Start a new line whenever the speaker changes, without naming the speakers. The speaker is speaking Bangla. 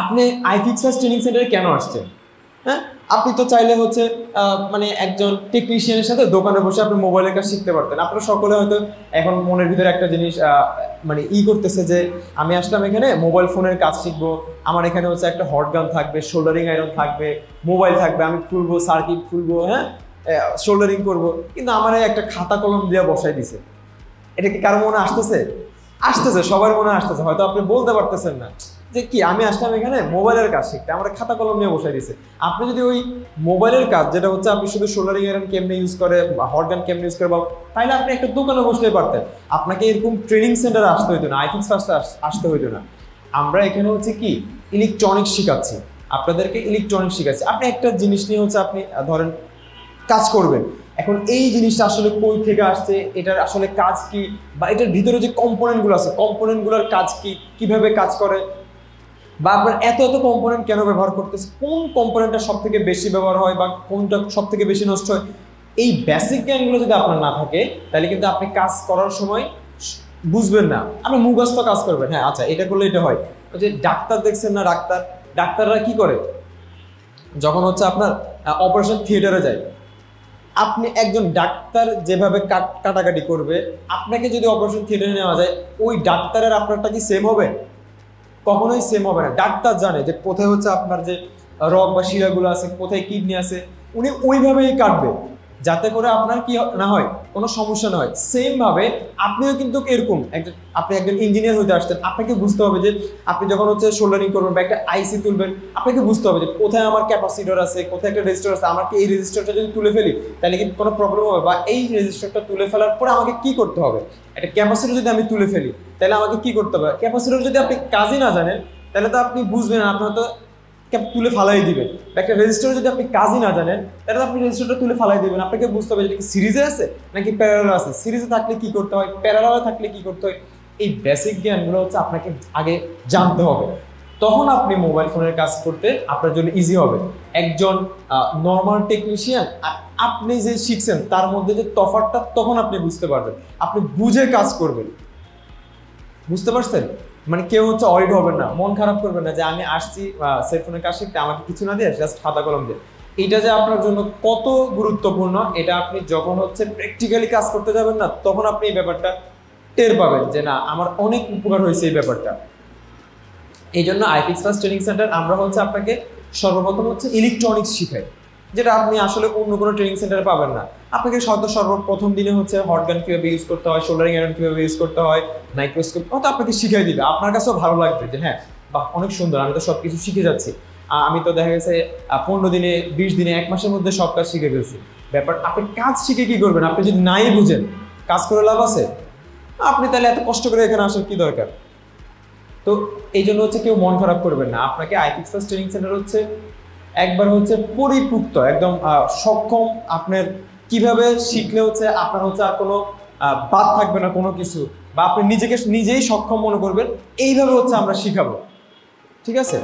আপনি আইফিক্স ফার্স্ট ট্রেনিং সেন্টারে কেন আসছেন? হ্যাঁ, আপনি তো চাইলে হচ্ছে মানে একজন টেকনিশিয়ানের সাথে দোকানে বসে আপনি মোবাইলের কাজ শিখতে পারতেন। আপনারা সকলে হয়তো এখন মনের ভিতরে একটা জিনিস মানে করতেছে যে আমি আসলাম এখানে মোবাইল ফোনের কাজ শিখবো, আমার এখানে হচ্ছে একটা হট গান থাকবে, শোল্ডারিং আয়রন থাকবে, মোবাইল থাকবে, আমি খুলবো, সার্কিট খুলবো, হ্যাঁ শোল্ডারিং করবো, কিন্তু আমার একটা খাতা কলম দিয়ে বসাই দিছে। এটা কি কারো মনে আসতেছে? আসতেছে, সবার মনে আসতেছে। হয়তো আপনি বলতে পারতেছেন না যে কি আমি আসলাম এখানে মোবাইলের কাজ শিখতে, আমার খাতা কলম নিয়ে বসাই দিছে। আপনি যদি ওই মোবাইলের কাজ যেটা হচ্ছে আপনি শুধু সোল্ডারিং আয়রন কেমনে ইউজ করে বা হট গান কেমনে ইউজ করে, তাইলে আপনি একটা দোকানে বসলেই পারতেন। আপনাকে এরকম ট্রেনিং সেন্টারে আসতে হইতো না, আইফিক্স ফার্স্টে আসতে হইতো না। আমরা এখানে হচ্ছে কি ইলেকট্রনিক্স শিখাচ্ছি, আপনাদেরকে ইলেকট্রনিক্স শিখাচ্ছি। আপনি একটা জিনিস নিয়ে হচ্ছে আপনি ধরেন কাজ করবেন, এখন এই জিনিসটা আসলে কই থেকে আসছে, এটার আসলে কাজ কি, বা এটার ভিতরে যে কম্পোনেন্টগুলো আছে কম্পোনেন্টগুলোর কাজ কি, কিভাবে কাজ করে, বা আপনার এত এত কম্পোনেন্ট কেন ব্যবহার করতেছে, কোন কম্পোনেন্টটা সব থেকে বেশি ব্যবহার হয় বা কোনটা সব থেকে বেশি নষ্ট হয়, এই বেসিক জ্ঞানগুলো যদি আপনার না থাকে তাহলে কিন্তু আপনি কাজ করার সময় বুঝবেন না, আপনি মুখস্থ কাজ করবেন। হ্যাঁ আচ্ছা এটা করলে এটা হয়। ওই যে ডাক্তার দেখছেন না, ডাক্তাররা কি করে যখন হচ্ছে আপনার অপারেশন থিয়েটারে যায়, আপনি একজন ডাক্তার যেভাবে কাটাকাটি করবে, আপনাকে যদি অপারেশন থিয়েটারে নেওয়া যায় ওই ডাক্তারের আপনারটা কি সেম হবে? কখনোই সেম হবে না। ডাক্তার জানে যে কোথায় হচ্ছে আপনার যে রগ বা শিরাগুলো আছে, কোথায় কিডনি আছে, উনি ওইভাবেই কাটবে যাতে করে আপনার কি না হয়, কোনো সমস্যা না হয়। সেম ভাবে আপনিও কিন্তু এরকম আপনি একজন ইঞ্জিনিয়ার হইতে আসছেন, আপনাকে বুঝতে হবে যে আপনি যখন হচ্ছে সোল্ডারিং করবেন বা একটা আইসি তুলবেন, আপনাকে বুঝতে হবে যে কোথায় আমার ক্যাপাসিটর আছে, কোথায় একটা রেজিস্টার আছে, আমাকে এই রেজিস্টারটা যদি তুলে ফেলি তাহলে কি কোনো প্রবলেম হবে, বা এই রেজিস্টারটা তুলে ফেলার পরে আমাকে কি করতে হবে। একটা ক্যাপাসিটর যদি আমি তুলে ফেলি তাহলে আমাকে কি করতে হবে। ক্যাপাসিটর যদি আপনি কাজই না জানেন তাহলে তো আপনি বুঝবেন, আপনার তো তুলে ফালাই দিবেন। একটা রেজিস্টার যদি আপনি কাজই না জানেন তাহলে আপনি রেজিস্টারটা তুলে ফালাই দিবেন। আপনাকে বুঝতে হবে যে সিরিজে আছে নাকি প্যারালাল আছে, সিরিজে থাকলে কি করতে হয়, প্যারালালে থাকলে কি করতে হয়। এই বেসিক জ্ঞানগুলো হচ্ছে আপনাকে আগে জানতে হবে, তখন আপনি মোবাইল ফোনের কাজ করতে আপনার জন্য ইজি হবে। একজন নর্মাল টেকনিশিয়ান আপনি যে শিখছেন তার মধ্যে যে তফাৎটা তখন আপনি বুঝতে পারবেন, আপনি বুঝে কাজ করবেন। বুঝতে পারছেন? মানে কেউ হচ্ছে অরিড হবেন না, মন খারাপ করবেন না যে আমি আসছি সেলফোনের কাজ শিখতে, আমাকে কিছু না দিয়ে জাস্ট খাতা কলম দিয়ে। এটা যে আপনার জন্য কত গুরুত্বপূর্ণ এটা আপনি যখন হচ্ছে প্র্যাকটিক্যালি কাজ করতে যাবেন না তখন আপনি এই ব্যাপারটা টের পাবেন যে না আমার অনেক উপকার হয়েছে এই ব্যাপারটা। এই জন্য আইফিক্স ফার্স্ট ট্রেনিং সেন্টার আমরা হচ্ছে আপনাকে সর্বপ্রথম হচ্ছে ইলেকট্রনিক্স শিখাই, যেটা আপনি আসলে অন্য কোনো ট্রেনিং সেন্টারে পাবেন না। আপনাকে সর্বপ্রথম দিনে হচ্ছে হট গান কীভাবে ইউজ করতে হয়, শোল্ডারিং আয়রন কীভাবে ইউজ করতে হয়, মাইক্রোস্কোপ হয়তো আপনাকে শিখিয়ে দিবে। আপনার কাছেও ভালো লাগবে যে হ্যাঁ বাহ অনেক সুন্দর, আমি তো সব কিছু শিখে যাচ্ছি। আমি তো দেখা গেছে 15 দিনে 20 দিনে 1 মাসের মধ্যে সব কাজ শিখে ফেলছি। ব্যাপার আপনি কাজ শিখে কি করবেন? আপনি যদি নাই বুঝেন কাজ করে লাভ আছে? আপনি তাহলে এত কষ্ট করে এখানে আসার কি দরকার? তো এই জন্য হচ্ছে কেউ মন খারাপ করবেন না। আপনাকে আইফিক্স ফার্স্ট ট্রেনিং সেন্টার হচ্ছে একবার হচ্ছে পরিপুক্ত একদম সক্ষম, আপনার কিভাবে শিখলে হচ্ছে আপনার হচ্ছে আর কোনো বাদ থাকবে না কোনো কিছু, বা আপনি নিজেকে নিজেই সক্ষম মনে করবেন, এইভাবে হচ্ছে আমরা শিখাবো। ঠিক আছে?